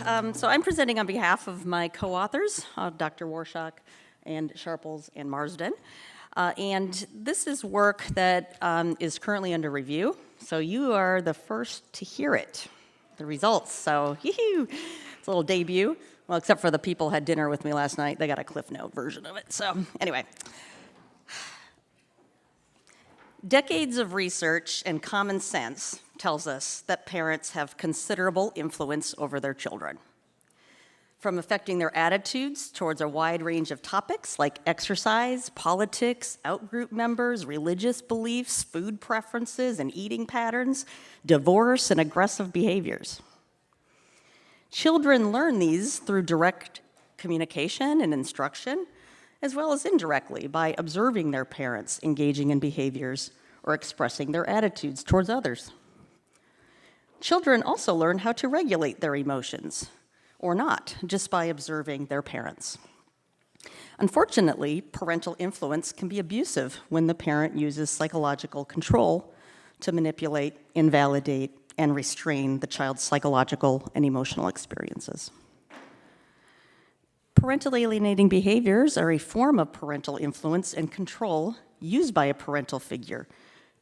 So I'm presenting on behalf of my co-authors, Dr. Warshak and Sharples and Marsden. And this is work that is currently under review. So you are the first to hear it, the results. So yee-hoo, it's a little debut. Well, except for the people who had dinner with me last night. They got a Cliff Note version of it. So anyway. Decades of research and common sense tells us that parents have considerable influence over their children, from affecting their attitudes towards a wide range of topics like exercise, politics, outgroup members, religious beliefs, food preferences and eating patterns, divorce, and aggressive behaviors. Children learn these through direct communication and instruction, as well as indirectly by observing their parents engaging in behaviors or expressing their attitudes towards others. Children also learn how to regulate their emotions, or not, just by observing their parents. Unfortunately, parental influence can be abusive when the parent uses psychological control to manipulate, invalidate, and restrain the child's psychological and emotional experiences. Parental alienating behaviors are a form of parental influence and control used by a parental figure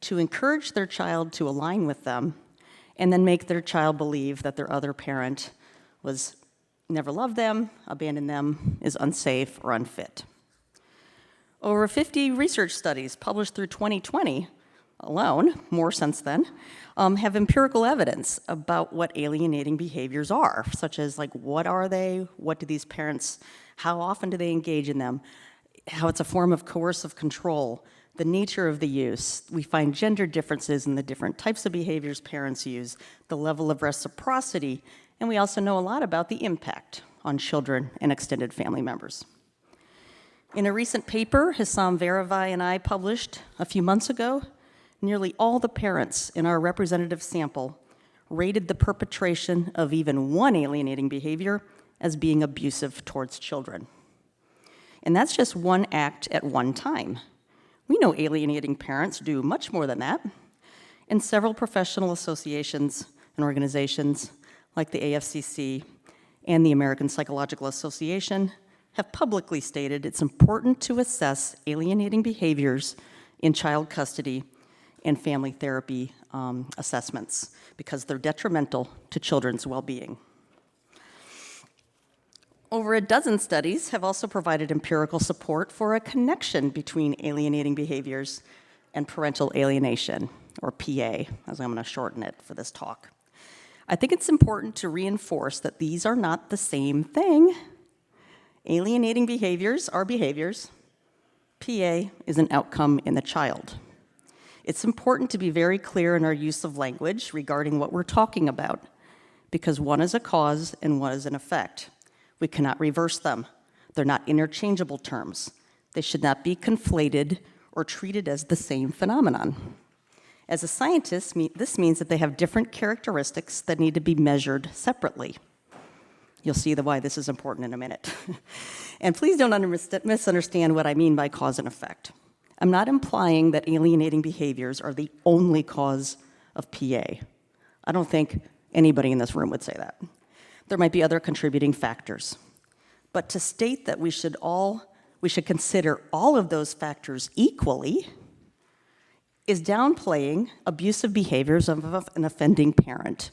to encourage their child to align with them and then make their child believe that their other parent was never loved them, abandoned them, is unsafe or unfit. Over 50 research studies published through 2020 alone, more since then, have empirical evidence about what alienating behaviors are, such as like, what are they, what do these parents, how often do they engage in them, how it's a form of coercive control, the nature of the use. We find gender differences in the different types of behaviors parents use, the level of reciprocity, and we also know a lot about the impact on children and extended family members. In a recent paper Hissam Veravai and I published a few months ago, nearly all the parents in our representative sample rated the perpetration of even one alienating behavior as being abusive towards children. And that's just one act at one time. We know alienating parents do much more than that, and several professional associations and organizations like the AFCC and the American Psychological Association have publicly stated it's important to assess alienating behaviors in child custody and family therapy assessments because they're detrimental to children's well-being. Over a dozen studies have also provided empirical support for a connection between alienating behaviors and parental alienation, or PA, as I'm going to shorten it for this talk. I think it's important to reinforce that these are not the same thing. Alienating behaviors are behaviors. PA is an outcome in the child. It's important to be very clear in our use of language regarding what we're talking about, because one is a cause and one is an effect. We cannot reverse them. They're not interchangeable terms. They should not be conflated or treated as the same phenomenon. As a scientist, this means that they have different characteristics that need to be measured separately. You'll see why this is important in a minute. And please don't misunderstand what I mean by cause and effect. I'm not implying that alienating behaviors are the only cause of PA. I don't think anybody in this room would say that. There might be other contributing factors. But to state that we should consider all of those factors equally is downplaying abusive behaviors of an offending parent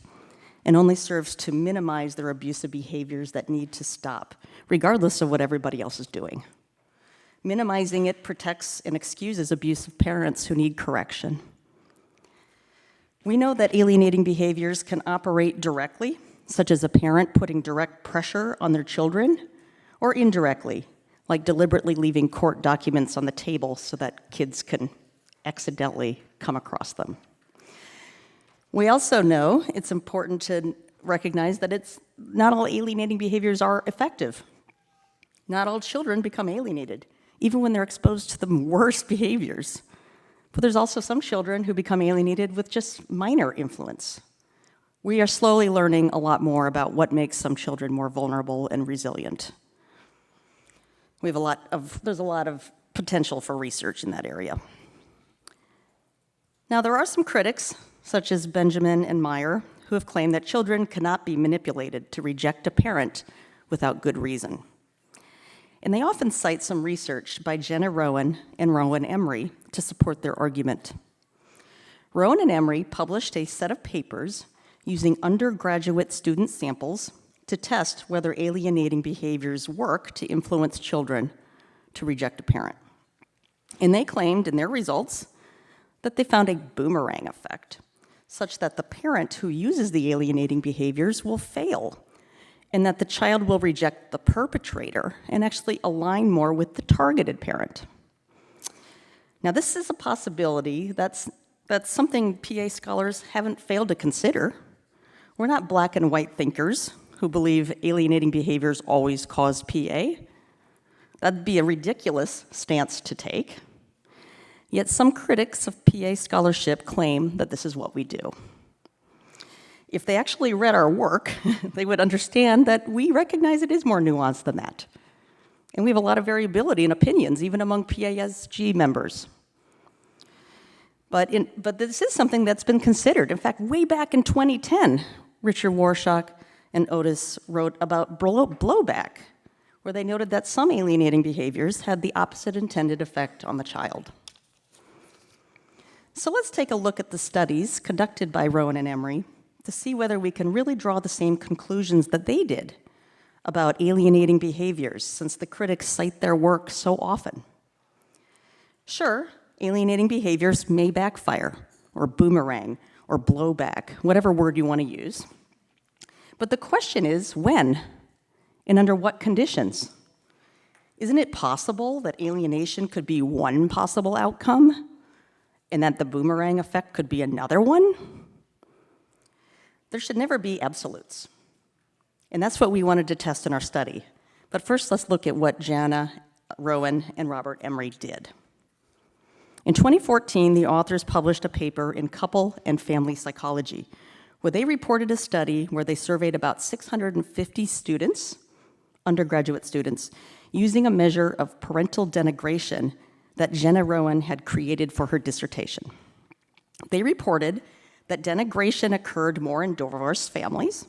and only serves to minimize their abusive behaviors that need to stop, regardless of what everybody else is doing. Minimizing it protects and excuses abusive parents who need correction. We know that alienating behaviors can operate directly, such as a parent putting direct pressure on their children, or indirectly, like deliberately leaving court documents on the table so that kids can accidentally come across them. We also know it's important to recognize that not all alienating behaviors are effective. Not all children become alienated, even when they're exposed to the worst behaviors. But there's also some children who become alienated with just minor influence. We are slowly learning a lot more about what makes some children more vulnerable and resilient. There's a lot of potential for research in that area. Now, there are some critics, such as Benjamin and Meyer, who have claimed that children cannot be manipulated to reject a parent without good reason. And they often cite some research by Jenna Rowan and Rowan Emery to support their argument. Rowan and Emery published a set of papers using undergraduate student samples to test whether alienating behaviors work to influence children to reject a parent. And they claimed in their results that they found a boomerang effect, such that the parent who uses the alienating behaviors will fail, and that the child will reject the perpetrator and actually align more with the targeted parent. Now, this is a possibility that's something PA scholars haven't failed to consider. We're not black and white thinkers who believe alienating behaviors always cause PA. That'd be a ridiculous stance to take. Yet some critics of PA scholarship claim that this is what we do. If they actually read our work, they would understand that we recognize it is more nuanced than that. And we have a lot of variability in opinions, even among PASG members. But this is something that's been considered. In fact, way back in 2010, Richard Warshak and Otis wrote about blowback, where they noted that some alienating behaviors had the opposite intended effect on the child. So let's take a look at the studies conducted by Rowan and Emery to see whether we can really draw the same conclusions that they did about alienating behaviors, since the critics cite their work so often. Sure, alienating behaviors may backfire, or boomerang, or blowback, whatever word you want to use. But the question is, when? And under what conditions? Isn't it possible that alienation could be one possible outcome, and that the boomerang effect could be another one? There should never be absolutes. And that's what we wanted to test in our study. But first, let's look at what Jana, Rowan, and Robert Emery did. In 2014, the authors published a paper in Couple and Family Psychology, where they reported a study where they surveyed about 650 students, undergraduate students, using a measure of parental denigration that Jenna Rowan had created for her dissertation. They reported that denigration occurred more in divorced families,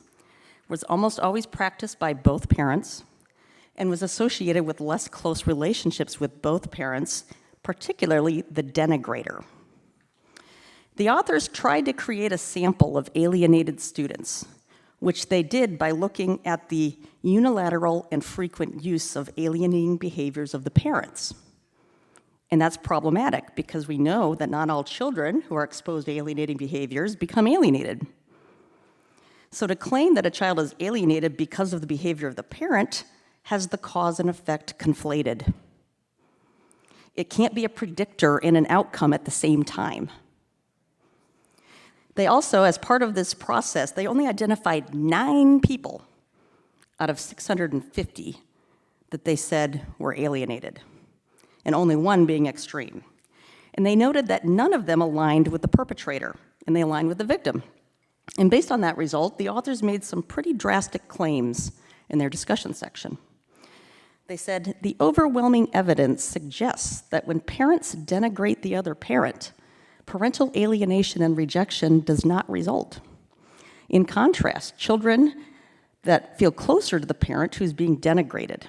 was almost always practiced by both parents, and was associated with less close relationships with both parents, particularly the denigrator. The authors tried to create a sample of alienated students, which they did by looking at the unilateral and frequent use of alienating behaviors of the parents. And that's problematic because we know that not all children who are exposed to alienating behaviors become alienated. So to claim that a child is alienated because of the behavior of the parent has the cause and effect conflated. It can't be a predictor and an outcome at the same time. They also, as part of this process, they only identified 9 people out of 650 that they said were alienated, and only 1 being extreme. And they noted that none of them aligned with the perpetrator, and they aligned with the victim. And based on that result, the authors made some pretty drastic claims in their discussion section. They said, the overwhelming evidence suggests that when parents denigrate the other parent, parental alienation and rejection does not result. In contrast, children that feel closer to the parent who's being denigrated,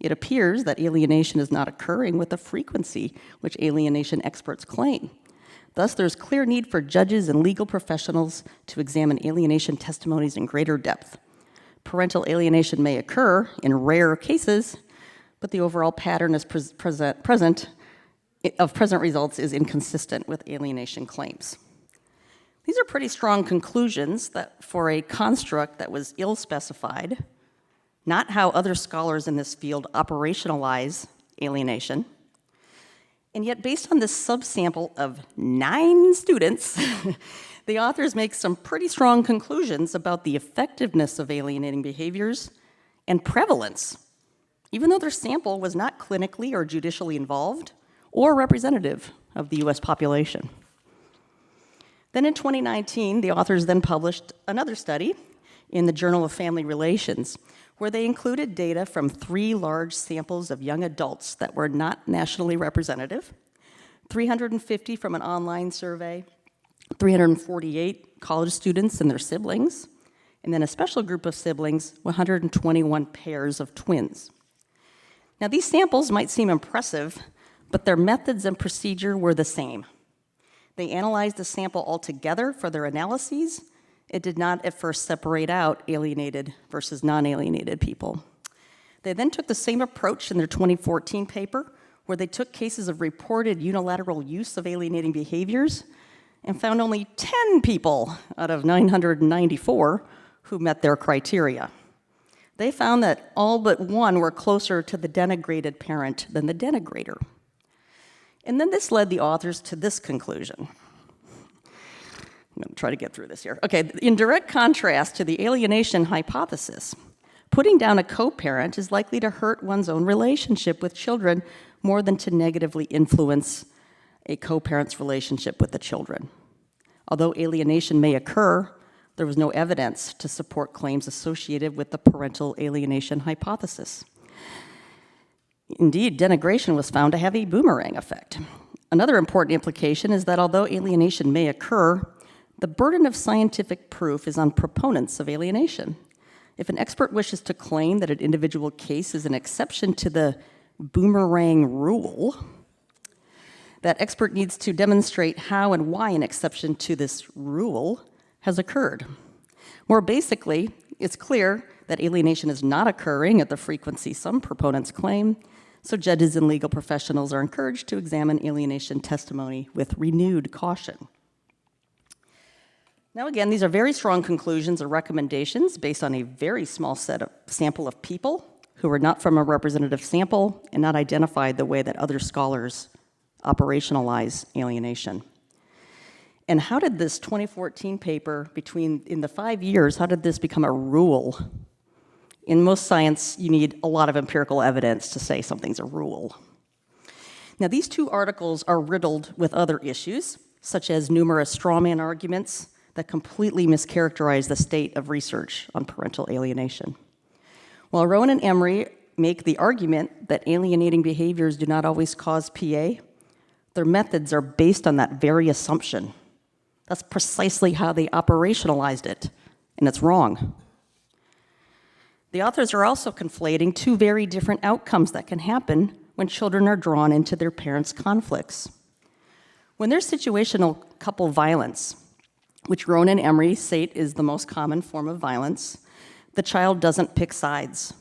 it appears that alienation is not occurring with the frequency which alienation experts claim. Thus, there's clear need for judges and legal professionals to examine alienation testimonies in greater depth. Parental alienation may occur in rare cases, but the overall pattern is present results is inconsistent with alienation claims. These are pretty strong conclusions that for a construct that was ill-specified, not how other scholars in this field operationalize alienation, and yet based on this subsample of 9 students, the authors make some pretty strong conclusions about the effectiveness of alienating behaviors and prevalence, even though their sample was not clinically or judicially involved or representative of the US population. Then in 2019, the authors then published another study in the Journal of Family Relations, where they included data from 3 large samples of young adults that were not nationally representative, 350 from an online survey, 348 college students and their siblings, and then a special group of siblings, 121 pairs of twins. Now, these samples might seem impressive, but their methods and procedure were the same. They analyzed the sample altogether for their analyses. It did not at first separate out alienated versus non-alienated people. They then took the same approach in their 2014 paper, where they took cases of reported unilateral use of alienating behaviors and found only 10 people out of 994 who met their criteria. They found that all but one were closer to the denigrated parent than the denigrator. And then this led the authors to this conclusion. I'm going to try to get through this here. Okay, in direct contrast to the alienation hypothesis, putting down a co-parent is likely to hurt one's own relationship with children more than to negatively influence a co-parent's relationship with the children. Although alienation may occur, there was no evidence to support claims associated with the parental alienation hypothesis. Indeed, denigration was found to have a boomerang effect. Another important implication is that although alienation may occur, the burden of scientific proof is on proponents of alienation. If an expert wishes to claim that an individual case is an exception to the boomerang rule, that expert needs to demonstrate how and why an exception to this rule has occurred. More basically, it's clear that alienation is not occurring at the frequency some proponents claim, so judges and legal professionals are encouraged to examine alienation testimony with renewed caution. Now again, these are very strong conclusions or recommendations based on a very small sample of people who are not from a representative sample and not identified the way that other scholars operationalize alienation. And how did this 2014 paper, in the 5 years, how did this become a rule? In most science, you need a lot of empirical evidence to say something's a rule. Now, these two articles are riddled with other issues, such as numerous straw man arguments that completely mischaracterize the state of research on parental alienation. While Rowan and Emery make the argument that alienating behaviors do not always cause PA, their methods are based on that very assumption. That's precisely how they operationalized it, and it's wrong. The authors are also conflating two very different outcomes that can happen when children are drawn into their parents' conflicts. When there's situational couple violence, which Rowan and Emery state is the most common form of violence, the child doesn't pick sides.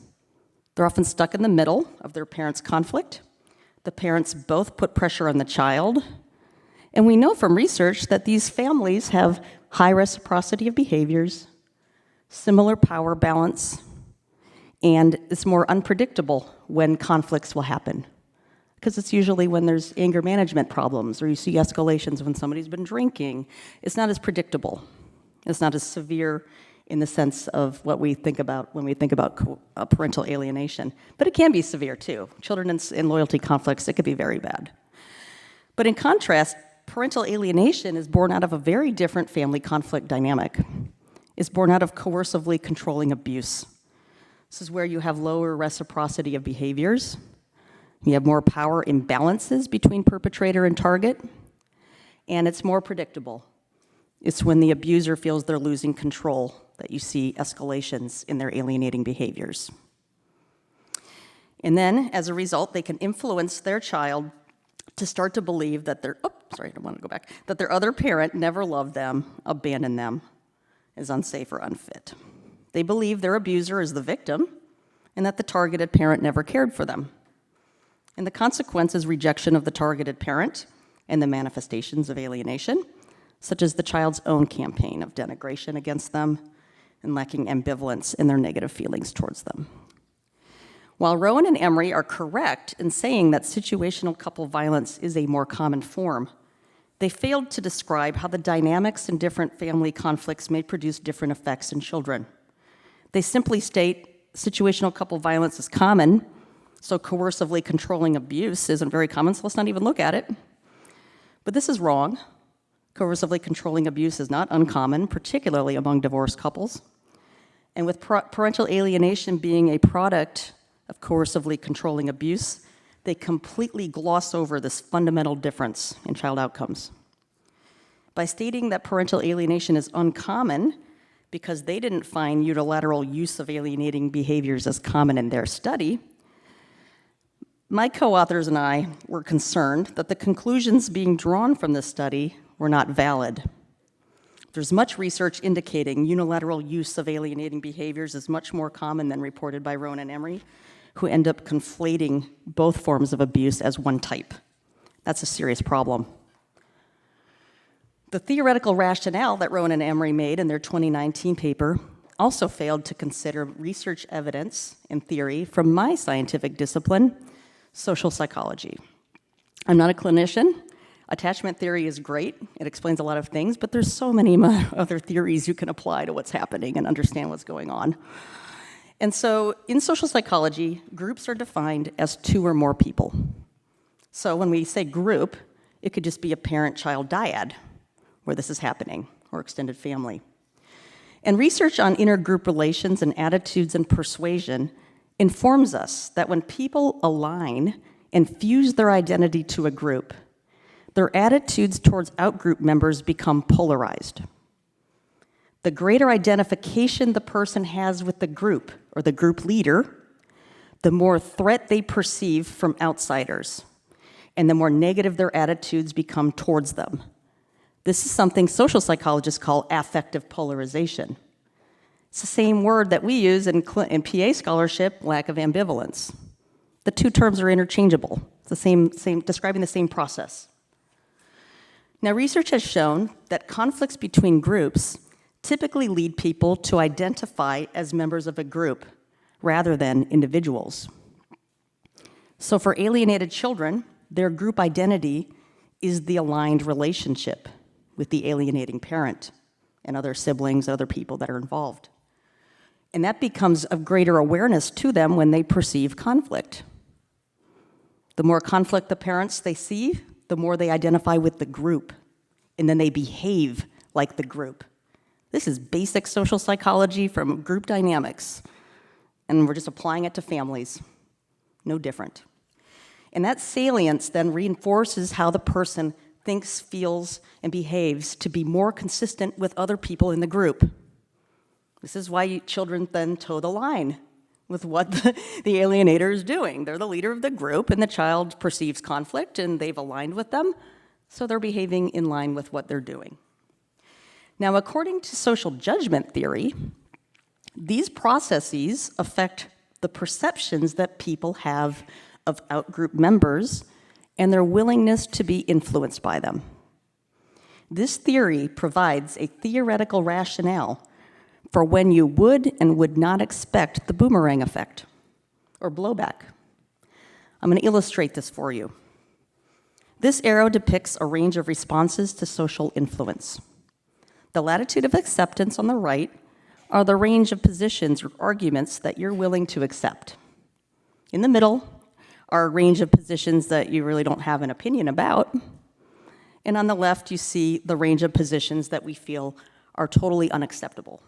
They're often stuck in the middle of their parents' conflict. The parents both put pressure on the child. And we know from research that these families have high reciprocity of behaviors, similar power balance, and it's more unpredictable when conflicts will happen. Because it's usually when there's anger management problems or you see escalations when somebody's been drinking. It's not as predictable. It's not as severe in the sense of what we think about when we think about parental alienation. But it can be severe too. Children in loyalty conflicts, it could be very bad. But in contrast, parental alienation is born out of a very different family conflict dynamic. It's born out of coercively controlling abuse. This is where you have lower reciprocity of behaviors. You have more power imbalances between perpetrator and target, and it's more predictable. It's when the abuser feels they're losing control that you see escalations in their alienating behaviors. And then, as a result, they can influence their child to start to believe that that their other parent never loved them, abandoned them, is unsafe or unfit. They believe their abuser is the victim and that the targeted parent never cared for them. And the consequence is rejection of the targeted parent and the manifestations of alienation, such as the child's own campaign of denigration against them and lacking ambivalence in their negative feelings towards them. While Rowan and Emery are correct in saying that situational couple violence is a more common form, they failed to describe how the dynamics in different family conflicts may produce different effects in children. They simply state situational couple violence is common, so coercively controlling abuse isn't very common, so let's not even look at it. But this is wrong. Coercively controlling abuse is not uncommon, particularly among divorced couples. And with parental alienation being a product of coercively controlling abuse, they completely gloss over this fundamental difference in child outcomes. by stating that parental alienation is uncommon because they didn't find unilateral use of alienating behaviors as common in their study, my co-authors and I were concerned that the conclusions being drawn from this study were not valid. There's much research indicating unilateral use of alienating behaviors is much more common than reported by Rohn and Emery, who end up conflating both forms of abuse as one type. That's a serious problem. The theoretical rationale that Rohn and Emery made in their 2019 paper also failed to consider research evidence and theory from my scientific discipline, social psychology. I'm not a clinician. Attachment theory is great. It explains a lot of things, but there's so many other theories you can apply to what's happening and understand what's going on. And so in social psychology, groups are defined as two or more people. So when we say group, it could just be a parent-child dyad where this is happening, or extended family. And research on intergroup relations and attitudes and persuasion informs us that when people align and fuse their identity to a group, their attitudes towards outgroup members become polarized. The greater identification the person has with the group or the group leader, the more threat they perceive from outsiders, and the more negative their attitudes become towards them. This is something social psychologists call affective polarization. It's the same word that we use in PA scholarship, lack of ambivalence. The two terms are interchangeable. It's the same, describing the same process. Now, research has shown that conflicts between groups typically lead people to identify as members of a group rather than individuals. So for alienated children, their group identity is the aligned relationship with the alienating parent and other siblings, other people that are involved. And that becomes of greater awareness to them when they perceive conflict. The more conflict the parents they see, the more they identify with the group, and then they behave like the group. This is basic social psychology from group dynamics, and we're just applying it to families. No different. And that salience then reinforces how the person thinks, feels, and behaves to be more consistent with other people in the group. This is why children then toe the line with what the alienator is doing. They're the leader of the group, and the child perceives conflict, and they've aligned with them, so they're behaving in line with what they're doing. Now, according to social judgment theory, these processes affect the perceptions that people have of outgroup members and their willingness to be influenced by them. This theory provides a theoretical rationale for when you would and would not expect the boomerang effect or blowback. I'm going to illustrate this for you. This arrow depicts a range of responses to social influence. The latitude of acceptance on the right are the range of positions or arguments that you're willing to accept. In the middle are a range of positions that you really don't have an opinion about. And on the left, you see the range of positions that we feel are totally unacceptable.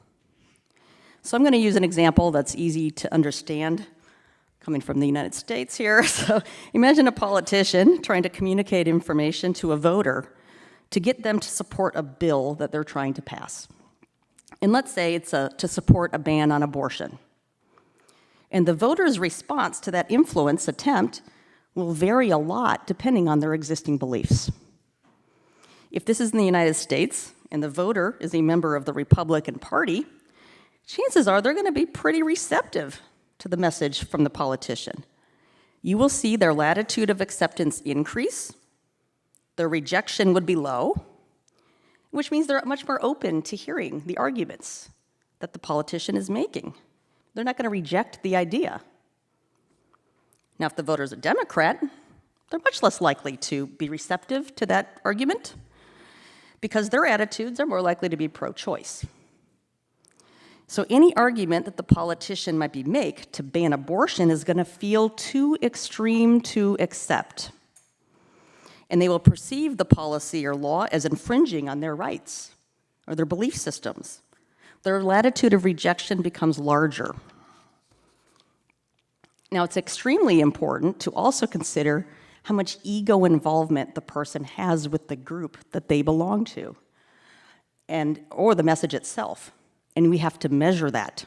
So I'm going to use an example that's easy to understand, coming from the United States here. So imagine a politician trying to communicate information to a voter to get them to support a bill that they're trying to pass. And let's say it's to support a ban on abortion. And the voter's response to that influence attempt will vary a lot depending on their existing beliefs. If this is in the United States and the voter is a member of the Republican Party, chances are they're going to be pretty receptive to the message from the politician. You will see their latitude of acceptance increase. Their rejection would be low, which means they're much more open to hearing the arguments that the politician is making. They're not going to reject the idea. Now, if the voter's a Democrat, they're much less likely to be receptive to that argument because their attitudes are more likely to be pro-choice. So any argument that the politician might make to ban abortion is going to feel too extreme to accept. And they will perceive the policy or law as infringing on their rights or their belief systems. Their latitude of rejection becomes larger. Now, it's extremely important to also consider how much ego involvement the person has with the group that they belong to. or the message itself, and we have to measure that.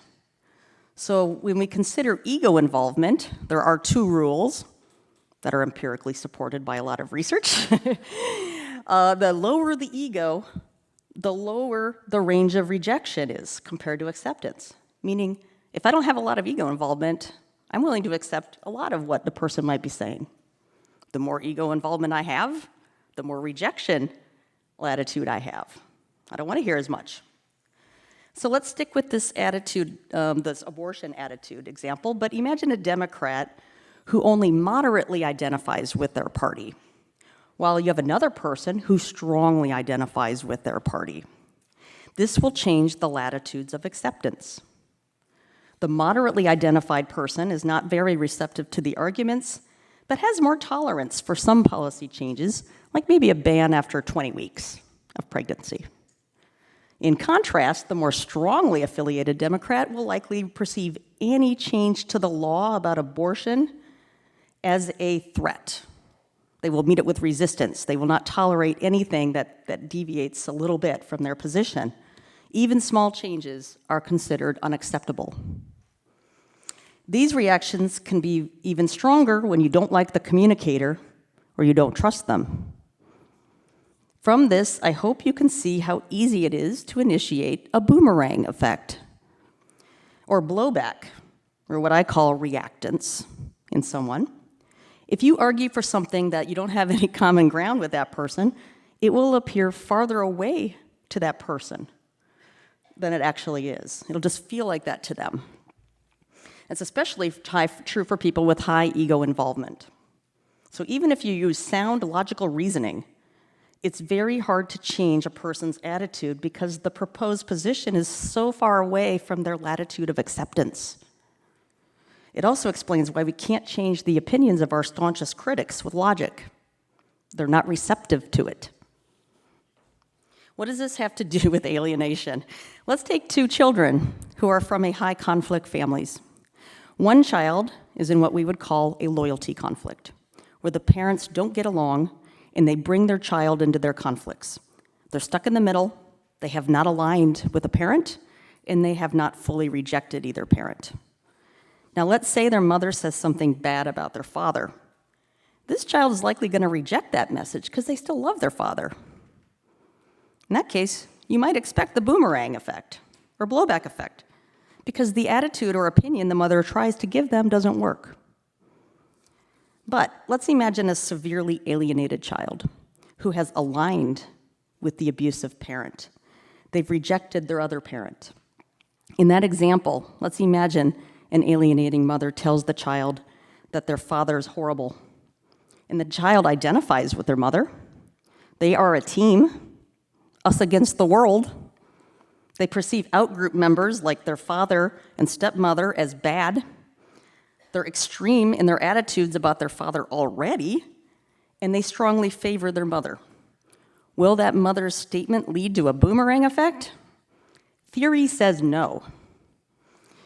So when we consider ego involvement, there are two rules that are empirically supported by a lot of research. The lower the ego, the lower the range of rejection is compared to acceptance. Meaning, if I don't have a lot of ego involvement, I'm willing to accept a lot of what the person might be saying. The more ego involvement I have, the more rejection latitude I have. I don't want to hear as much. So let's stick with this attitude, this abortion attitude example, but imagine a Democrat who only moderately identifies with their party, while you have another person who strongly identifies with their party. This will change the latitudes of acceptance. The moderately identified person is not very receptive to the arguments, but has more tolerance for some policy changes, like maybe a ban after 20 weeks of pregnancy. In contrast, the more strongly affiliated Democrat will likely perceive any change to the law about abortion as a threat. They will meet it with resistance. They will not tolerate anything that deviates a little bit from their position. Even small changes are considered unacceptable. These reactions can be even stronger when you don't like the communicator or you don't trust them. From this, I hope you can see how easy it is to initiate a boomerang effect, or blowback, or what I call reactance in someone. If you argue for something that you don't have any common ground with that person, it will appear farther away to that person than it actually is. It'll just feel like that to them. It's especially true for people with high ego involvement. So even if you use sound logical reasoning, it's very hard to change a person's attitude because the proposed position is so far away from their latitude of acceptance. It also explains why we can't change the opinions of our staunchest critics with logic. They're not receptive to it. What does this have to do with alienation? Let's take two children who are from a high conflict families. One child is in what we would call a loyalty conflict, where the parents don't get along and they bring their child into their conflicts. They're stuck in the middle, they have not aligned with a parent, and they have not fully rejected either parent. Now let's say their mother says something bad about their father. This child is likely going to reject that message because they still love their father. In that case, you might expect the boomerang effect or blowback effect because the attitude or opinion the mother tries to give them doesn't work. But let's imagine a severely alienated child who has aligned with the abusive parent. They've rejected their other parent. In that example, let's imagine an alienating mother tells the child that their father is horrible, and the child identifies with their mother. They are a team, us against the world. They perceive outgroup members like their father and stepmother as bad. They're extreme in their attitudes about their father already, and they strongly favor their mother. Will that mother's statement lead to a boomerang effect? Theory says no.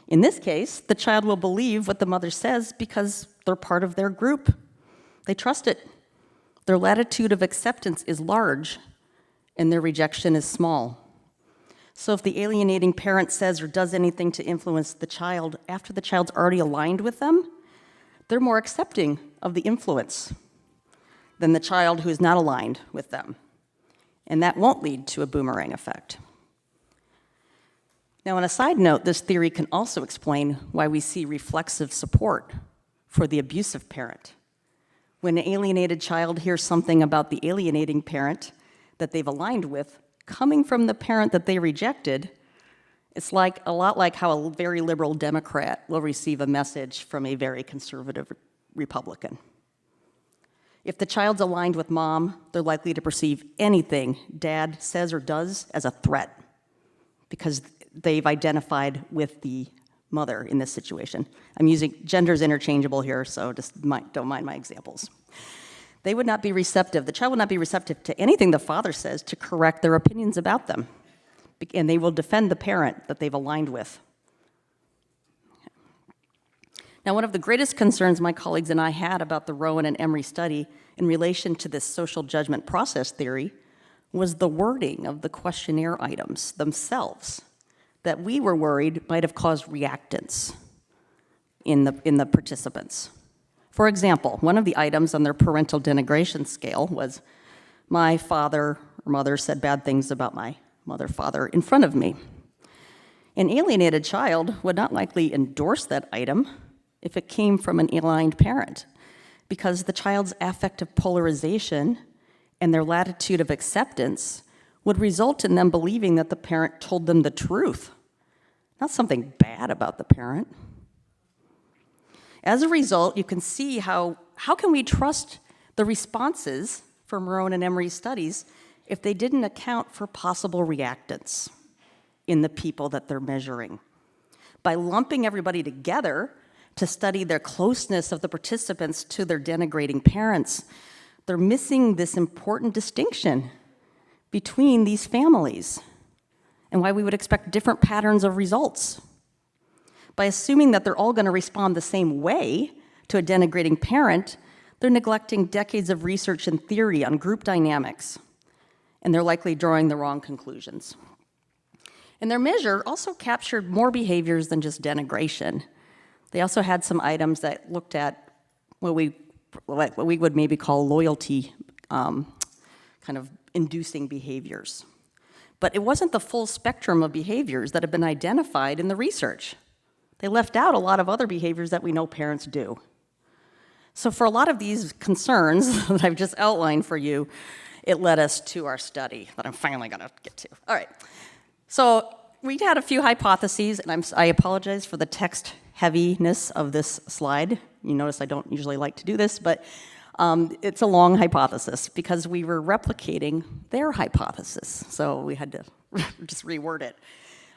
In this case, the child will believe what the mother says because they're part of their group. They trust it. Their latitude of acceptance is large, and their rejection is small. So if the alienating parent says or does anything to influence the child after the child's already aligned with them, they're more accepting of the influence than the child who is not aligned with them. And that won't lead to a boomerang effect. Now, on a side note, this theory can also explain why we see reflexive support for the abusive parent. When an alienated child hears something about the alienating parent that they've aligned with, coming from the parent that they rejected, it's like a lot like how a very liberal Democrat will receive a message from a very conservative Republican. If the child's aligned with mom, they're likely to perceive anything dad says or does as a threat because they've identified with the mother in this situation. I'm using gender's interchangeable here, so just don't mind my examples. They would not be receptive, the child would not be receptive to anything the father says to correct their opinions about them. And they will defend the parent that they've aligned with. Now, one of the greatest concerns my colleagues and I had about the Rowan and Emery study in relation to this social judgment process theory was the wording of the questionnaire items themselves that we were worried might have caused reactance in the participants. For example, one of the items on their parental denigration scale was, my father or mother said bad things about my mother, father in front of me. An alienated child would not likely endorse that item if it came from an aligned parent, because the child's affective polarization and their latitude of acceptance would result in them believing that the parent told them the truth, not something bad about the parent. As a result, you can see how can we trust the responses from Rowan and Emery's studies if they didn't account for possible reactance in the people that they're measuring. By lumping everybody together to study their closeness of the participants to their denigrating parents, they're missing this important distinction between these families and why we would expect different patterns of results. By assuming that they're all going to respond the same way to a denigrating parent, they're neglecting decades of research and theory on group dynamics, and they're likely drawing the wrong conclusions. And their measure also captured more behaviors than just denigration. They also had some items that looked at what we would maybe call loyalty kind of inducing behaviors. But it wasn't the full spectrum of behaviors that have been identified in the research. They left out a lot of other behaviors that we know parents do. So for a lot of these concerns that I've just outlined for you, it led us to our study that I'm finally going to get to. All right. So we had a few hypotheses, and I apologize for the text heaviness of this slide. You notice I don't usually like to do this, but it's a long hypothesis because we were replicating their hypothesis. So we had to just reword it.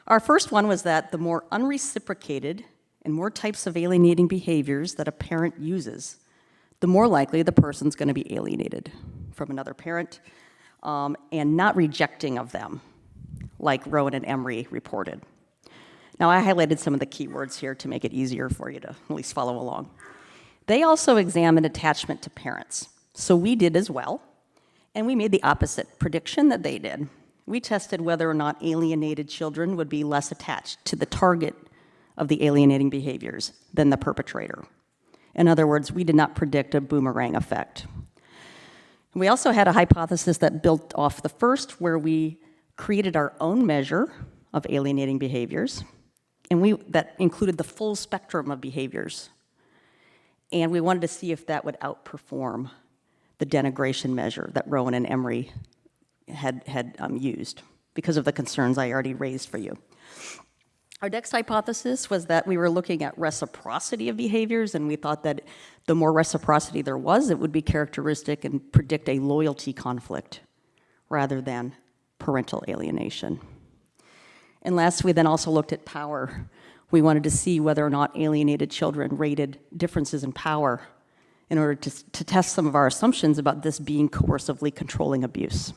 Our first one was that the more unreciprocated and more types of alienating behaviors that a parent uses, the more likely the person's going to be alienated from another parent and not rejecting of them, like Rowan and Emery reported. Now, I highlighted some of the key words here to make it easier for you to at least follow along. They also examined attachment to parents. So we did as well, and we made the opposite prediction that they did. We tested whether or not alienated children would be less attached to the target of the alienating behaviors than the perpetrator. In other words, we did not predict a boomerang effect. We also had a hypothesis that built off the first, where we created our own measure of alienating behaviors, and that included the full spectrum of behaviors. And we wanted to see if that would outperform the denigration measure that Rowan and Emery had used because of the concerns I already raised for you. Our next hypothesis was that we were looking at reciprocity of behaviors, and we thought that the more reciprocity there was, it would be characteristic and predict a loyalty conflict rather than parental alienation. And last, we then also looked at power. We wanted to see whether or not alienated children rated differences in power in order to test some of our assumptions about this being coercively controlling abuse.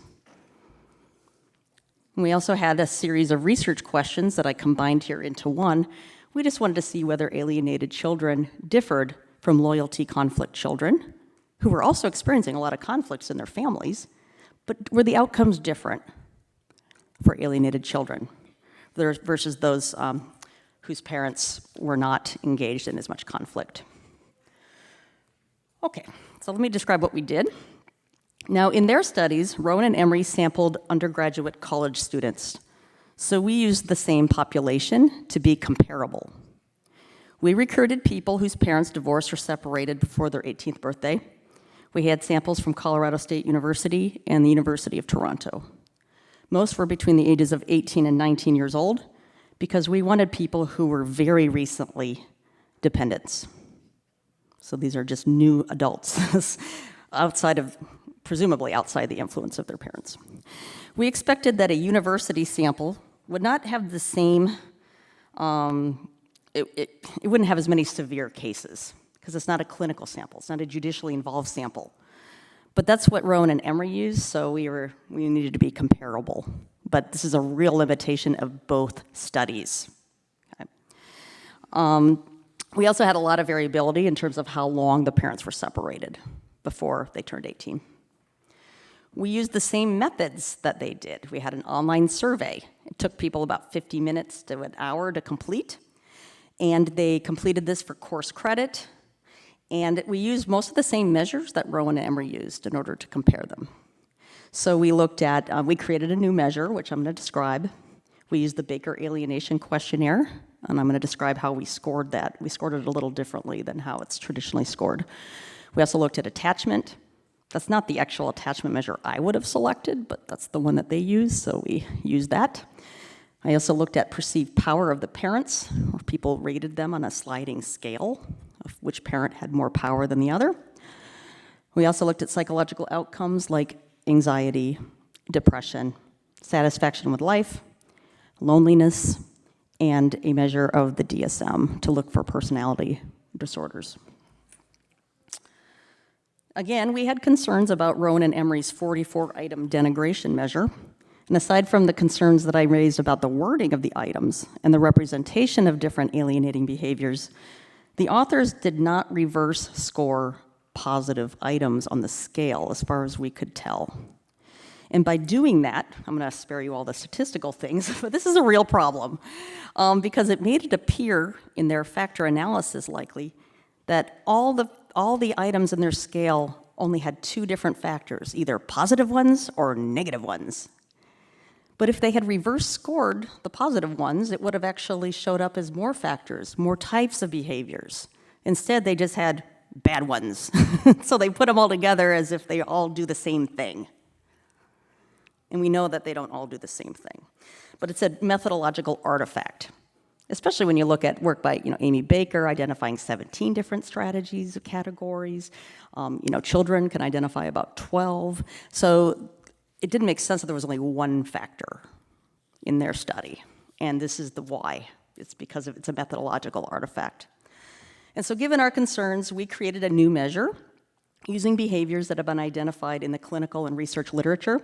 We also had a series of research questions that I combined here into one. We just wanted to see whether alienated children differed from loyalty conflict children, who were also experiencing a lot of conflicts in their families, but were the outcomes different for alienated children versus those whose parents were not engaged in as much conflict. Okay, so let me describe what we did. Now, in their studies, Rowan and Emery sampled undergraduate college students. So we used the same population to be comparable. We recruited people whose parents divorced or separated before their 18th birthday. We had samples from Colorado State University and the University of Toronto. Most were between the ages of 18 and 19 years old because we wanted people who were very recently dependents. So these are just new adults presumably outside the influence of their parents. We expected that a university sample would not have the same, it wouldn't have as many severe cases because it's not a clinical sample, it's not a judicially involved sample. But that's what Rowan and Emery used, so we needed to be comparable. But this is a real limitation of both studies. Okay. We also had a lot of variability in terms of how long the parents were separated before they turned 18. We used the same methods that they did. We had an online survey. It took people about 50 minutes to an hour to complete, and they completed this for course credit, and we used most of the same measures that Rowan and Emery used in order to compare them. So we looked at, we created a new measure, which I'm going to describe. We used the Baker Alienation Questionnaire, and I'm going to describe how we scored that. We scored it a little differently than how it's traditionally scored. We also looked at attachment. That's not the actual attachment measure I would have selected, but that's the one that they use, so we used that. I also looked at perceived power of the parents, or people rated them on a sliding scale of which parent had more power than the other. We also looked at psychological outcomes like anxiety, depression, satisfaction with life, loneliness, and a measure of the DSM to look for personality disorders. Again, we had concerns about Rowan and Emery's 44-item denigration measure. And aside from the concerns that I raised about the wording of the items and the representation of different alienating behaviors, the authors did not reverse score positive items on the scale as far as we could tell. And by doing that, I'm going to spare you all the statistical things, but this is a real problem because it made it appear in their factor analysis likely that all the items in their scale only had two different factors, either positive ones or negative ones. But if they had reverse scored the positive ones, it would have actually showed up as more factors, more types of behaviors. Instead, they just had bad ones. So they put them all together as if they all do the same thing. And we know that they don't all do the same thing. But it's a methodological artifact, especially when you look at work by Amy Baker identifying 17 different strategies, categories. Children can identify about 12. So it didn't make sense that there was only one factor in their study. And this is the why. It's because it's a methodological artifact. And so given our concerns, we created a new measure using behaviors that have been identified in the clinical and research literature.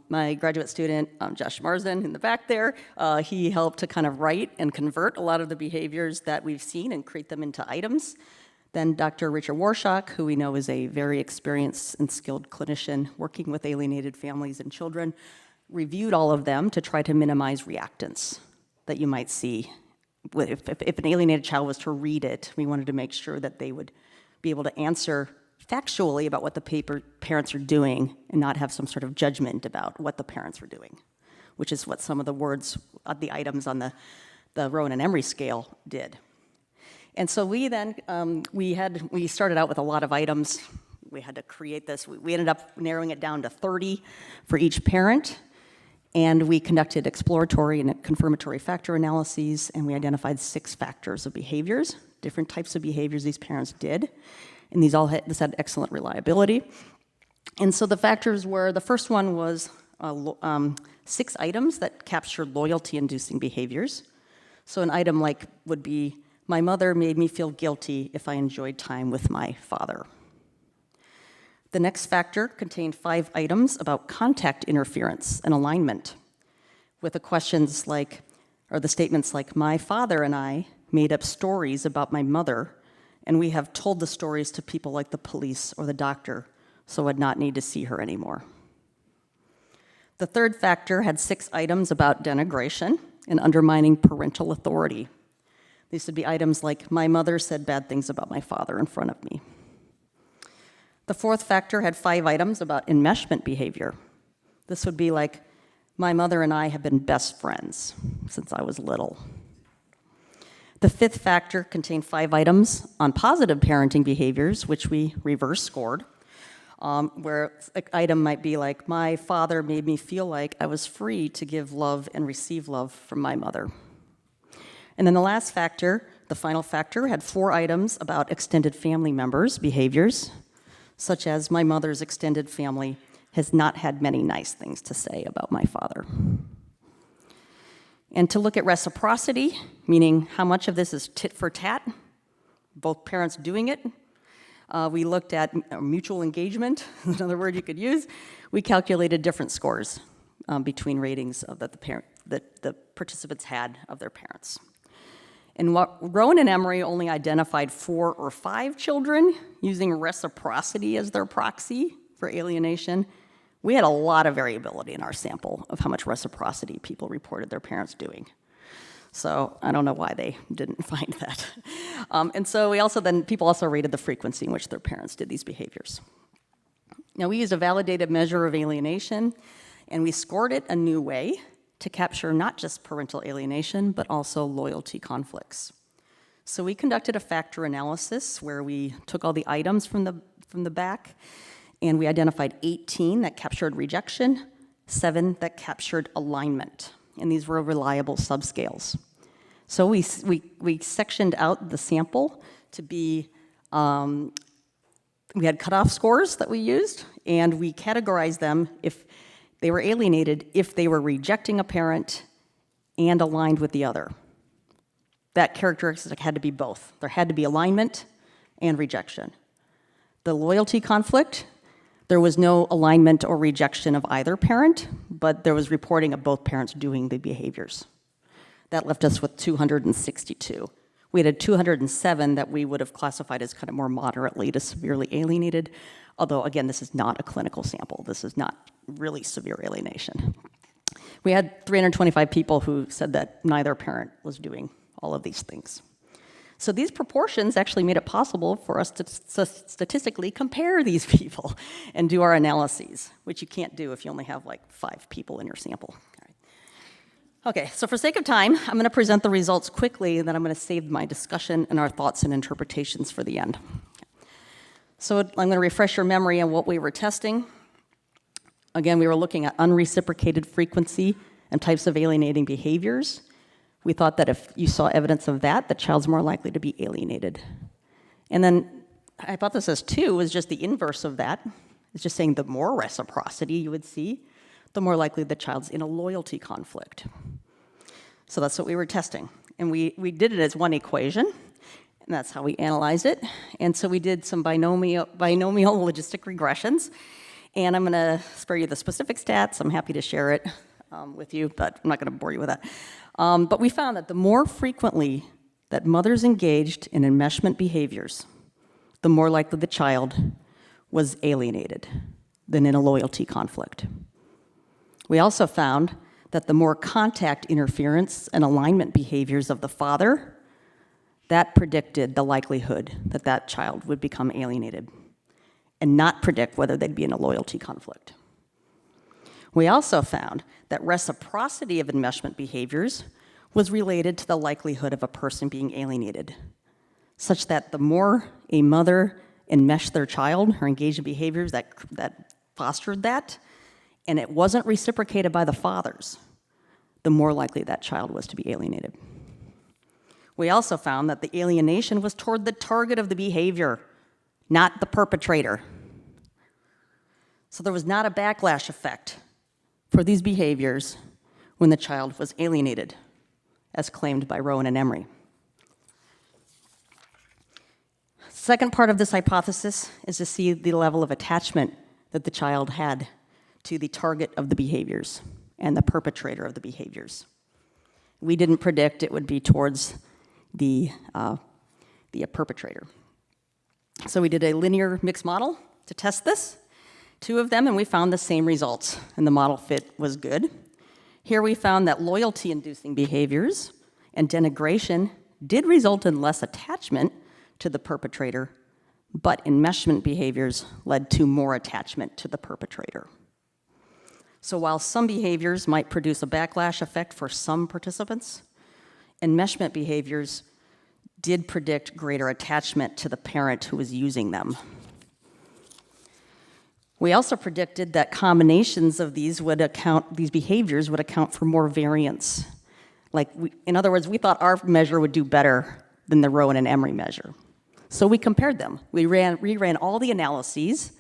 My graduate student, Josh Marsden, in the back there, he helped to kind of write and convert a lot of the behaviors that we've seen and create them into items. Then Dr. Richard Warshak, who we know is a very experienced and skilled clinician working with alienated families and children, reviewed all of them to try to minimize reactance that you might see. If an alienated child was to read it, we wanted to make sure that they would be able to answer factually about what the parents are doing and not have some sort of judgment about what the parents were doing, which is what some of the words, the items on the Rowan and Emery scale did. And so we then, we started out with a lot of items. We had to create this. We ended up narrowing it down to 30 for each parent. And we conducted exploratory and confirmatory factor analyses, and we identified 6 factors of behaviors, different types of behaviors these parents did. And this had excellent reliability. And so the factors were, the first one was 6 items that captured loyalty-inducing behaviors. So an item like would be, my mother made me feel guilty if I enjoyed time with my father. The next factor contained 5 items about contact interference and alignment, with the questions like, or the statements like, my father and I made up stories about my mother, and we have told the stories to people like the police or the doctor, so I'd not need to see her anymore. The third factor had 6 items about denigration and undermining parental authority. These would be items like, my mother said bad things about my father in front of me. The fourth factor had 5 items about enmeshment behavior. This would be like, my mother and I have been best friends since I was little. The fifth factor contained 5 items on positive parenting behaviors, which we reverse scored, where an item might be like, my father made me feel like I was free to give love and receive love from my mother. And then the last factor, the final factor, had 4 items about extended family members' behaviors, such as my mother's extended family has not had many nice things to say about my father. And to look at reciprocity, meaning how much of this is tit for tat, both parents doing it. We looked at mutual engagement, another word you could use. We calculated different scores between ratings that the participants had of their parents. And Rowan and Emery only identified 4 or 5 children using reciprocity as their proxy for alienation, We had a lot of variability in our sample of how much reciprocity people reported their parents doing. So I don't know why they didn't find that. And so people also rated the frequency in which their parents did these behaviors. Now, we used a validated measure of alienation, and we scored it a new way to capture not just parental alienation, but also loyalty conflicts. So we conducted a factor analysis where we took all the items from the back, and we identified 18 that captured rejection, 7 that captured alignment, and these were reliable subscales. So we sectioned out the sample to be, we had cutoff scores that we used, and we categorized them if they were alienated, if they were rejecting a parent and aligned with the other. That characteristic had to be both. There had to be alignment and rejection. The loyalty conflict, there was no alignment or rejection of either parent, but there was reporting of both parents doing the behaviors. That left us with 262. We had 207 that we would have classified as kind of more moderately to severely alienated, although again, this is not a clinical sample. This is not really severe alienation. We had 325 people who said that neither parent was doing all of these things. So these proportions actually made it possible for us to statistically compare these people and do our analyses, which you can't do if you only have like 5 people in your sample. Okay, so for sake of time, I'm going to present the results quickly, and then I'm going to save my discussion and our thoughts and interpretations for the end. So I'm going to refresh your memory on what we were testing. Again, we were looking at unreciprocated frequency and types of alienating behaviors. We thought that if you saw evidence of that, the child's more likely to be alienated. And then hypothesis 2 was just the inverse of that. It's just saying the more reciprocity you would see, the more likely the child's in a loyalty conflict. So that's what we were testing. And we did it as one equation, and that's how we analyzed it. And so we did some binomial logistic regressions. And I'm going to spare you the specific stats. I'm happy to share it with you, but I'm not going to bore you with that. But we found that the more frequently that mothers engaged in enmeshment behaviors, the more likely the child was alienated than in a loyalty conflict. We also found that the more contact interference and alignment behaviors of the father, that predicted the likelihood that that child would become alienated and not predict whether they'd be in a loyalty conflict. We also found that reciprocity of enmeshment behaviors was related to the likelihood of a person being alienated, such that the more a mother enmeshed their child or engaged in behaviors that fostered that, and it wasn't reciprocated by the fathers, the more likely that child was to be alienated. We also found that the alienation was toward the target of the behavior, not the perpetrator. So there was not a backlash effect for these behaviors when the child was alienated, as claimed by Rowan and Emery. Second part of this hypothesis is to see the level of attachment that the child had to the target of the behaviors and the perpetrator of the behaviors. We didn't predict it would be towards the perpetrator. So we did a linear mixed model to test this, 2 of them, and we found the same results, and the model fit was good. Here we found that loyalty-inducing behaviors and denigration did result in less attachment to the perpetrator, but enmeshment behaviors led to more attachment to the perpetrator. So while some behaviors might produce a backlash effect for some participants, enmeshment behaviors did predict greater attachment to the parent who was using them. We also predicted that combinations of these behaviors would account for more variance. In other words, we thought our measure would do better than the Rowan and Emery measure. So we compared them. We reran all the analyses,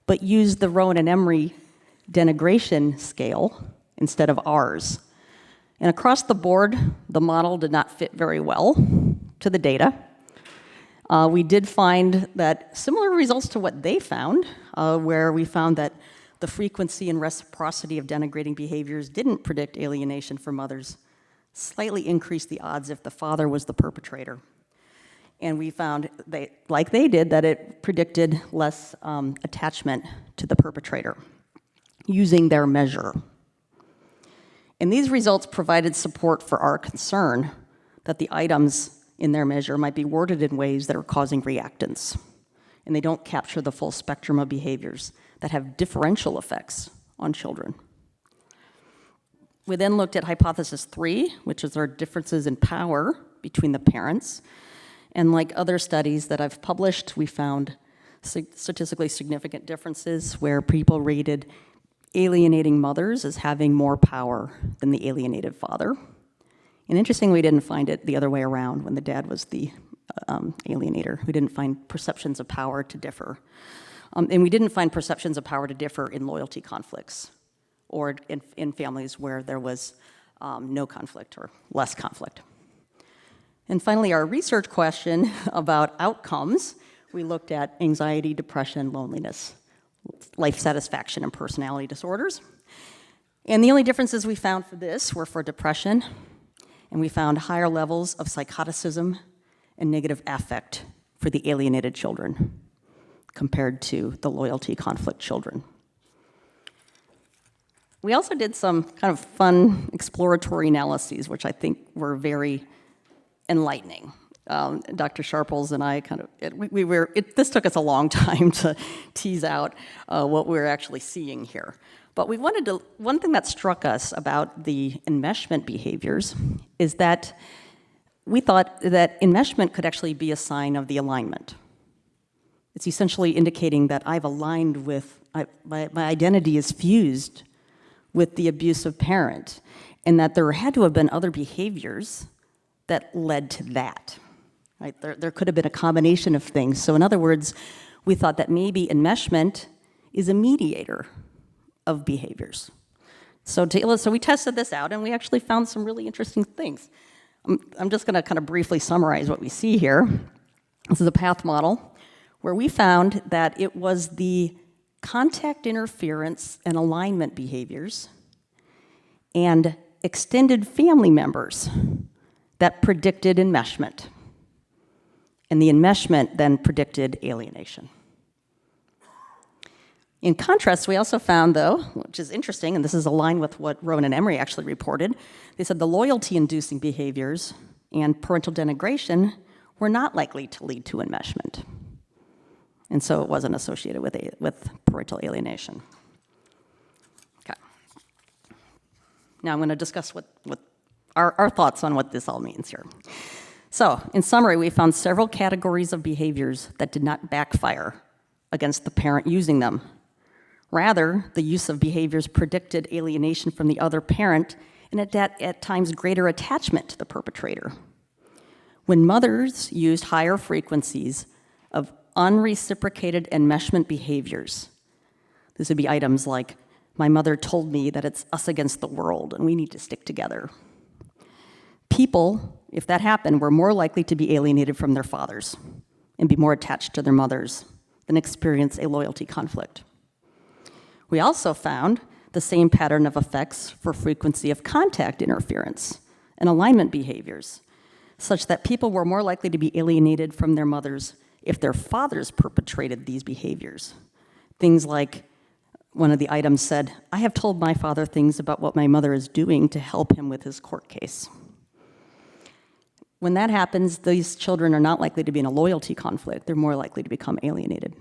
but used the Rowan and Emery denigration scale instead of ours. And across the board, the model did not fit very well to the data. We did find that similar results to what they found, where we found that the frequency and reciprocity of denigrating behaviors didn't predict alienation for mothers, slightly increased the odds if the father was the perpetrator. And we found, that it predicted less attachment to the perpetrator. using their measure. And these results provided support for our concern that the items in their measure might be worded in ways that are causing reactance, and they don't capture the full spectrum of behaviors that have differential effects on children. We then looked at hypothesis 3, which is our differences in power between the parents. And like other studies that I've published, we found statistically significant differences where people rated alienating mothers as having more power than the alienated father. And interestingly, we didn't find it the other way around when the dad was the alienator. We didn't find perceptions of power to differ. And we didn't find perceptions of power to differ in loyalty conflicts or in families where there was no conflict or less conflict. And finally, our research question about outcomes, we looked at anxiety, depression, loneliness, life satisfaction, and personality disorders. And the only differences we found for this were for depression, and we found higher levels of psychoticism and negative affect for the alienated children compared to the loyalty conflict children. We also did some kind of fun exploratory analyses, which I think were very enlightening. Dr. Sharples and I this took us a long time to tease out what we were actually seeing here. But one thing that struck us about the enmeshment behaviors is that we thought that enmeshment could actually be a sign of the alignment. It's essentially indicating that I've aligned with, my identity is fused with the abusive parent, and that there had to have been other behaviors that led to that. Right? There could have been a combination of things. So in other words, we thought that maybe enmeshment is a mediator of behaviors. So we tested this out, and we actually found some really interesting things. I'm just going to kind of briefly summarize what we see here. This is a path model where we found that it was the contact interference and alignment behaviors and extended family members that predicted enmeshment. And the enmeshment then predicted alienation. In contrast, we also found, though, which is interesting, and this is aligned with what Rowan and Emery actually reported, they said the loyalty-inducing behaviors and parental denigration were not likely to lead to enmeshment. And so it wasn't associated with parental alienation. Okay. Now I'm going to discuss what our thoughts on what this all means here. So, in summary, we found several categories of behaviors that did not backfire against the parent using them. Rather, the use of behaviors predicted alienation from the other parent and at times greater attachment to the perpetrator. When mothers used higher frequencies of unreciprocated enmeshment behaviors, this would be items like, my mother told me that it's us against the world and we need to stick together. People, if that happened, were more likely to be alienated from their fathers and be more attached to their mothers than experience a loyalty conflict. We also found the same pattern of effects for frequency of contact interference and alignment behaviors, such that people were more likely to be alienated from their mothers if their fathers perpetrated these behaviors. Things like, one of the items said, I have told my father things about what my mother is doing to help him with his court case. When that happens, these children are not likely to be in a loyalty conflict. They're more likely to become alienated.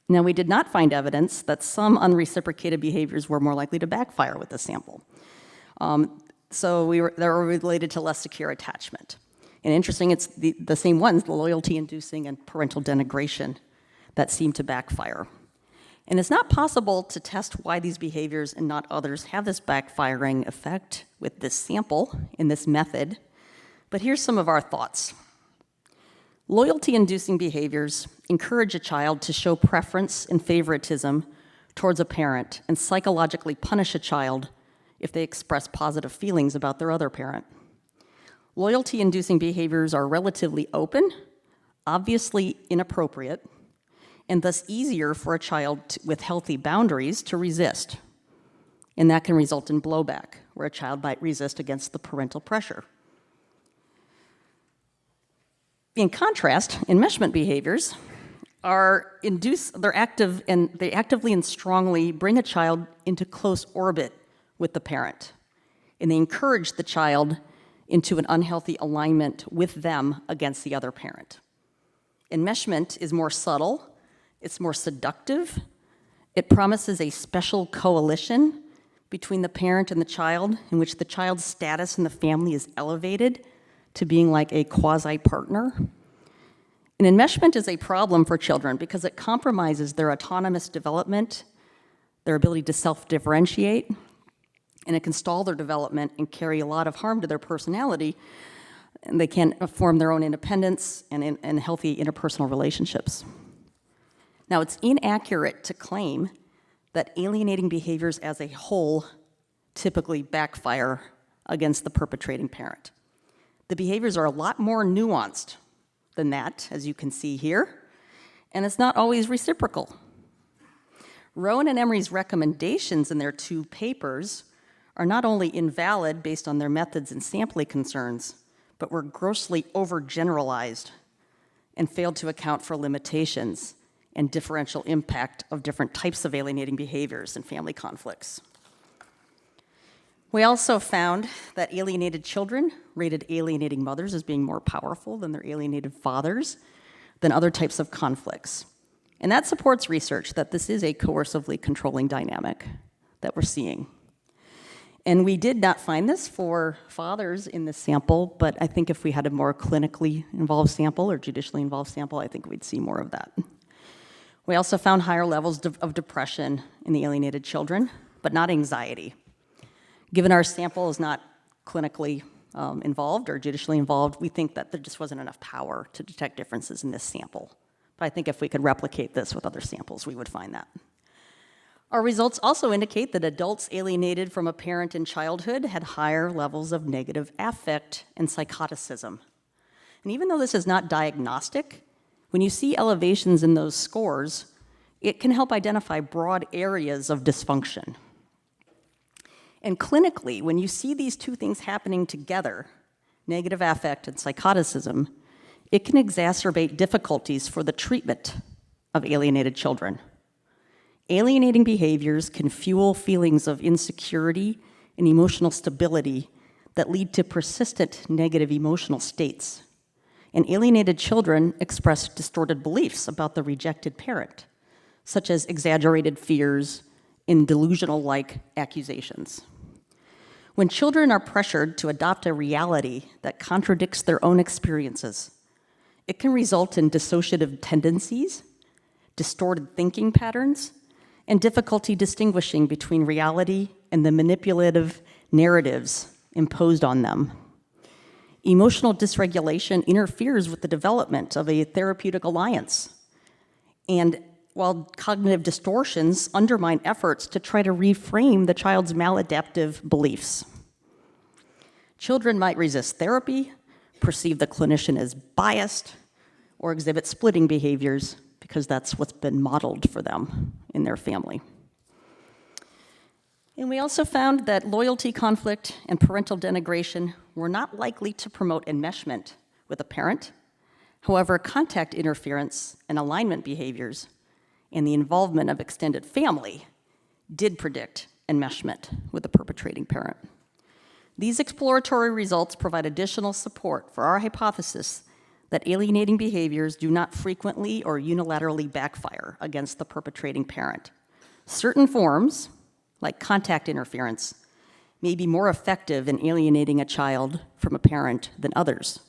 Now, we did not find evidence that some unreciprocated behaviors were more likely to backfire with the sample. They were related to less secure attachment. And interesting, it's the same ones, the loyalty-inducing and parental denigration, that seem to backfire. And it's not possible to test why these behaviors and not others have this backfiring effect with this sample in this method. But here's some of our thoughts. Loyalty-inducing behaviors encourage a child to show preference and favoritism towards a parent and psychologically punish a child if they express positive feelings about their other parent. Loyalty-inducing behaviors are relatively open, obviously inappropriate, and thus easier for a child with healthy boundaries to resist. And that can result in blowback, where a child might resist against the parental pressure. In contrast, enmeshment behaviors they're active, and they actively and strongly bring a child into close orbit with the parent. And they encourage the child into an unhealthy alignment with them against the other parent. Enmeshment is more subtle, it's more seductive, it promises a special coalition between the parent and the child, in which the child's status in the family is elevated to being like a quasi-partner. And enmeshment is a problem for children because it compromises their autonomous development, their ability to self-differentiate, and it can stall their development and carry a lot of harm to their personality, and they can't form their own independence and healthy interpersonal relationships. Now, it's inaccurate to claim that alienating behaviors as a whole typically backfire against the perpetrating parent. The behaviors are a lot more nuanced than that, as you can see here, and it's not always reciprocal. Rowan and Emery's recommendations in their 2 papers are not only invalid based on their methods and sampling concerns, but were grossly overgeneralized and failed to account for limitations and differential impact of different types of alienating behaviors and family conflicts. We also found that alienated children rated alienating mothers as being more powerful than their alienated fathers than other types of conflicts. And that supports research that this is a coercively controlling dynamic that we're seeing. And we did not find this for fathers in this sample, but I think if we had a more clinically involved sample or judicially involved sample, I think we'd see more of that. We also found higher levels of depression in the alienated children, but not anxiety. Given our sample is not clinically involved or judicially involved, we think that there just wasn't enough power to detect differences in this sample. But I think if we could replicate this with other samples, we would find that. Our results also indicate that adults alienated from a parent in childhood had higher levels of negative affect and psychoticism. And even though this is not diagnostic, when you see elevations in those scores, it can help identify broad areas of dysfunction. And clinically, when you see these 2 things happening together, negative affect and psychoticism, it can exacerbate difficulties for the treatment of alienated children. Alienating behaviors can fuel feelings of insecurity and emotional stability that lead to persistent negative emotional states. And alienated children express distorted beliefs about the rejected parent, such as exaggerated fears and delusional-like accusations. When children are pressured to adopt a reality that contradicts their own experiences, it can result in dissociative tendencies, distorted thinking patterns, and difficulty distinguishing between reality and the manipulative narratives imposed on them. Emotional dysregulation interferes with the development of a therapeutic alliance, and while cognitive distortions undermine efforts to try to reframe the child's maladaptive beliefs. Children might resist therapy, perceive the clinician as biased, or exhibit splitting behaviors because that's what's been modeled for them in their family. And we also found that loyalty conflict and parental denigration were not likely to promote enmeshment with a parent. However, contact interference and alignment behaviors and the involvement of extended family did predict enmeshment with the perpetrating parent. These exploratory results provide additional support for our hypothesis that alienating behaviors do not frequently or unilaterally backfire against the perpetrating parent. Certain forms, like contact interference, may be more effective in alienating a child from a parent than others.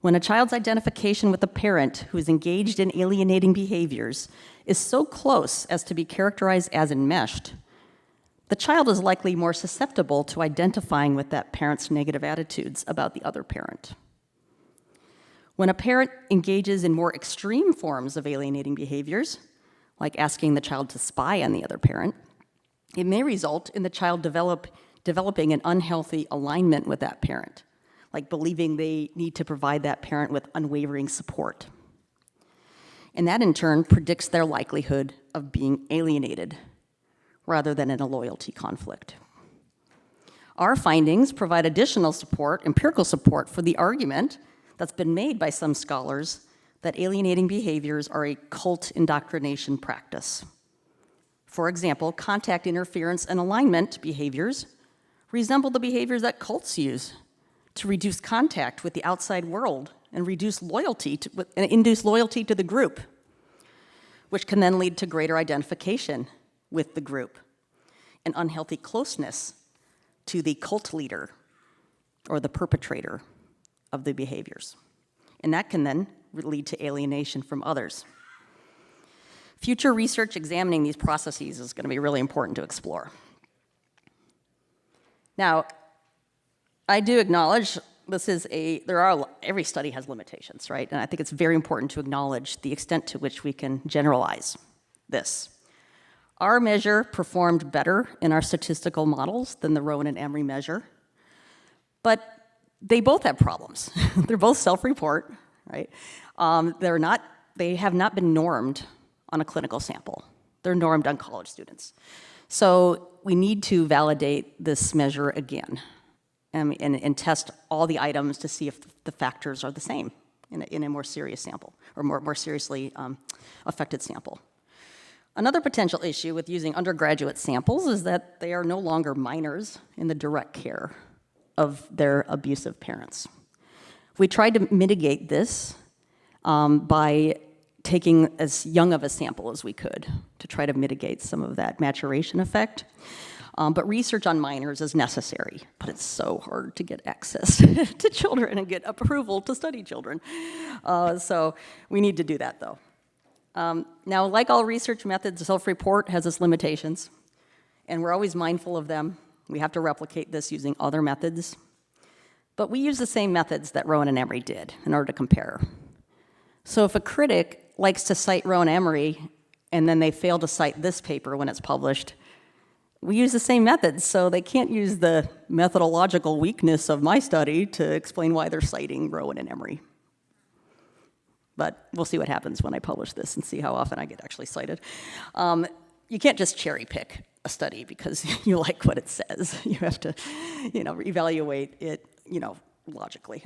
When a child's identification with a parent who is engaged in alienating behaviors is so close as to be characterized as enmeshed, the child is likely more susceptible to identifying with that parent's negative attitudes about the other parent. When a parent engages in more extreme forms of alienating behaviors, like asking the child to spy on the other parent, it may result in the child developing an unhealthy alignment with that parent, like believing they need to provide that parent with unwavering support. And that, in turn, predicts their likelihood of being alienated rather than in a loyalty conflict. Our findings provide additional support, empirical support, for the argument that's been made by some scholars that alienating behaviors are a cult indoctrination practice. For example, contact interference and alignment behaviors resemble the behaviors that cults use to reduce contact with the outside world and induce loyalty to the group, which can then lead to greater identification with the group and unhealthy closeness to the cult leader or the perpetrator of the behaviors. And that can then lead to alienation from others. Future research examining these processes is going to be really important to explore. Now, I do acknowledge every study has limitations, right? And I think it's very important to acknowledge the extent to which we can generalize this. Our measure performed better in our statistical models than the Rowan and Emery measure, but they both have problems. They're both self-report, right? They have not been normed on a clinical sample. They're normed on college students. So we need to validate this measure again and test all the items to see if the factors are the same in a more serious sample or more seriously affected sample. Another potential issue with using undergraduate samples is that they are no longer minors in the direct care of their abusive parents. We tried to mitigate this by taking as young of a sample as we could to try to mitigate some of that maturation effect. But research on minors is necessary, but it's so hard to get access to children and get approval to study children. So we need to do that, though. Now, like all research methods, self-report has its limitations, and we're always mindful of them. We have to replicate this using other methods. But we use the same methods that Rowan and Emery did in order to compare. So if a critic likes to cite Rowan and Emery, and then they fail to cite this paper when it's published, we use the same methods, so they can't use the methodological weakness of my study to explain why they're citing Rowan and Emery. But we'll see what happens when I publish this and see how often I get actually cited. You can't just cherry pick a study because you like what it says. You have to, evaluate it, logically.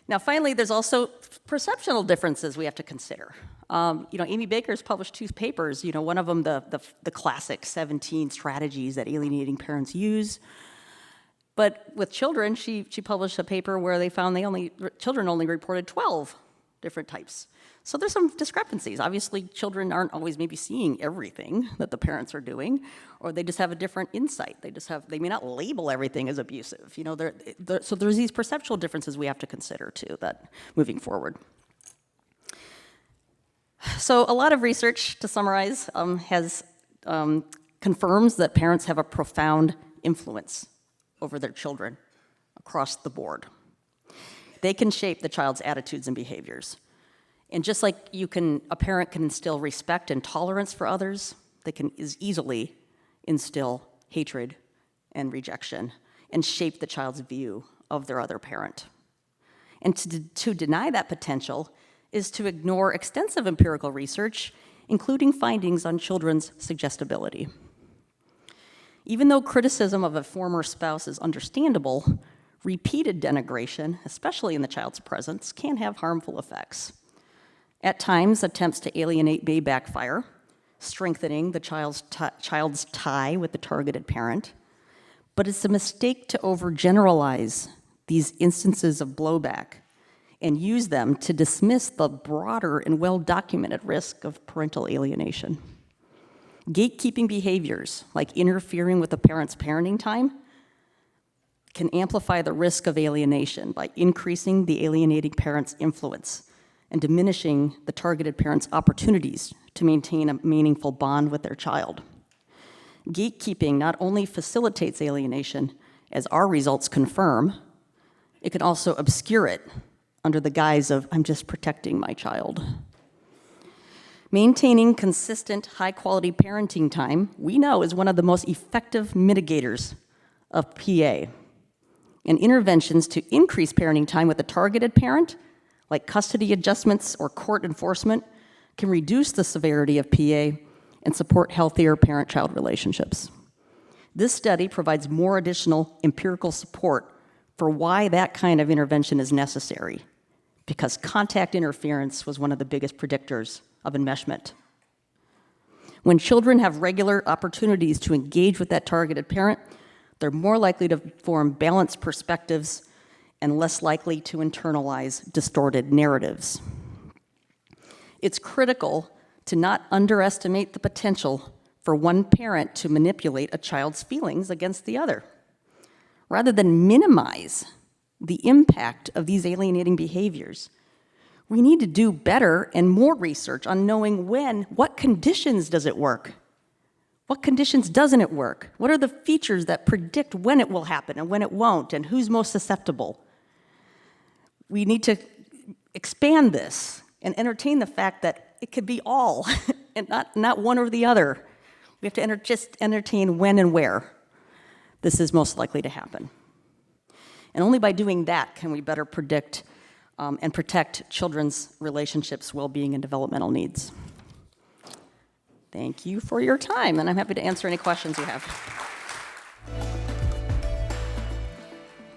Now, finally, there's also perceptual differences we have to consider. Amy Baker's published 2 papers. One of them, the classic 17 strategies that alienating parents use. But with children, she published a paper where they found children only reported 12 different types. So there's some discrepancies. Obviously, children aren't always maybe seeing everything that the parents are doing, or they just have a different insight. They may not label everything as abusive. So there's these perceptual differences we have to consider too, that moving forward. So a lot of research, to summarize, confirms that parents have a profound influence over their children across the board. They can shape the child's attitudes and behaviors. And just like a parent can instill respect and tolerance for others, they can easily instill hatred and rejection and shape the child's view of their other parent. And to deny that potential is to ignore extensive empirical research, including findings on children's suggestibility. Even though criticism of a former spouse is understandable, repeated denigration, especially in the child's presence, can have harmful effects. At times, attempts to alienate may backfire, strengthening the child's tie with the targeted parent. But it's a mistake to overgeneralize these instances of blowback and use them to dismiss the broader and well-documented risk of parental alienation. Gatekeeping behaviors, like interfering with a parent's parenting time, can amplify the risk of alienation by increasing the alienating parent's influence and diminishing the targeted parent's opportunities to maintain a meaningful bond with their child. Gatekeeping not only facilitates alienation, as our results confirm, it can also obscure it under the guise of, I'm just protecting my child. Maintaining consistent, high-quality parenting time, we know, is one of the most effective mitigators of PA. And interventions to increase parenting time with a targeted parent, like custody adjustments or court enforcement, can reduce the severity of PA and support healthier parent-child relationships. This study provides more additional empirical support for why that kind of intervention is necessary because contact interference was one of the biggest predictors of enmeshment. When children have regular opportunities to engage with that targeted parent, they're more likely to form balanced perspectives and less likely to internalize distorted narratives. It's critical to not underestimate the potential for one parent to manipulate a child's feelings against the other. Rather than minimize the impact of these alienating behaviors, we need to do better and more research on knowing what conditions does it work? What conditions doesn't it work? What are the features that predict when it will happen and when it won't, and who's most susceptible? We need to expand this and entertain the fact that it could be all, and not one or the other. We have to just entertain when and where this is most likely to happen. And only by doing that can we better predict and protect children's relationships, well-being, and developmental needs. Thank you for your time, and I'm happy to answer any questions you have.